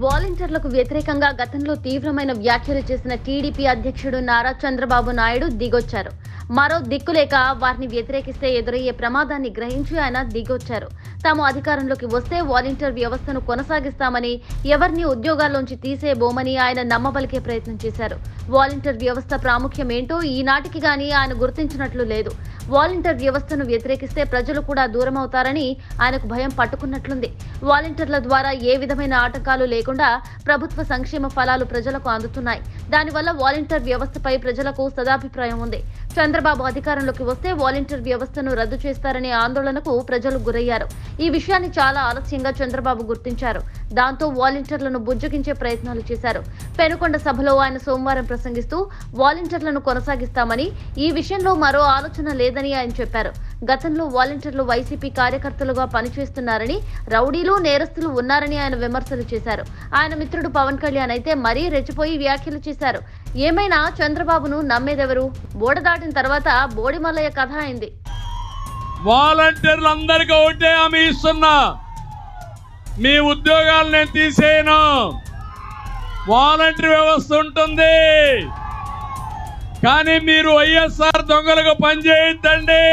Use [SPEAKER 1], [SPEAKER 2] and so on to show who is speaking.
[SPEAKER 1] వాలంటీర్లకు వ్యతిరేకంగా గతంలో తీవ్రమైన వ్యాఖ్యలు చేసిన టీడీపీ అధ్యక్షుడు నారా చంద్రబాబు నాయుడు దిగొచ్చారు. మరో దిక్కులేక వారిని వ్యతిరేకిస్తే ఎదురయ్యే ప్రమాదాన్ని గ్రహించి ఆయన దిగొచ్చారు. తాము అధికారంలోకి వస్తే వాలంటీర్ వ్యవస్థను కొనసాగిస్తామని, ఎవరిని ఉద్యోగాల్లోంచి తీసేయబోమని ఆయన నమ్మబలికే ప్రయత్నం చేశారు. వాలంటీర్ వ్యవస్థ ప్రాముఖ్యం ఏంటో ఈనాటికి గానీ ఆయన గుర్తించినట్లు లేదు. వాలంటీర్ వ్యవస్థను వ్యతిరేకిస్తే ప్రజలు కూడా దూరమవుతారని ఆయనకు భయం పట్టుకున్నట్లుంది. వాలంటీర్ల ద్వారా ఏ విధమైన ఆటంకాలు లేకుండా ప్రభుత్వ సంక్షేమ ఫలాలు ప్రజలకు అందుతున్నాయి. దానివల్ల వాలంటీర్ వ్యవస్థపై ప్రజలకు సదాభిప్రాయం ఉంది. చంద్రబాబు అధికారంలోకి వస్తే వాలంటీర్ వ్యవస్థను రద్దు చేస్తారనే ఆందోళనకు ప్రజలు గురయ్యారు. ఈ విషయాన్ని చాలా ఆలస్యంగా చంద్రబాబు గుర్తించారు. దాంతో వాలంటీర్లను బుజ్జగించే ప్రయత్నాలు చేశారు. పెనుకొండ సభలో ఆయన సోమవారం ప్రసంగిస్తూ వాలంటీర్లను కొనసాగిస్తామని, ఈ విషయంలో మరో ఆలోచన లేదని ఆయన చెప్పారు. గతంలో వాలంటీర్లు వైసీపీ కార్యకర్తలుగా పనిచేస్తున్నారని, రౌడీలు, నేరస్తులు ఉన్నారని ఆయన విమర్శలు చేశారు. ఆయన మిత్రుడు పవన్ కళ్యాణ్ అయితే మరీ రెచ్చిపోయి వ్యాఖ్యలు చేశారు. ఏమైనా చంద్రబాబును నమ్మేదెవరు? బోడ దాటిన తర్వాత బోడిమల్లయ్య కథ అయింది.
[SPEAKER 2] వాలంటీర్లందరికీ ఒకటే హామీ ఇస్తున్నా, మీ ఉద్యోగాలు నేను తీసేయను. వాలంటీర్ వ్యవస్థ ఉంటుంది, కానీ మీరు వైఎస్ఆర్ దొంగలకు పనిచేయొద్దండి.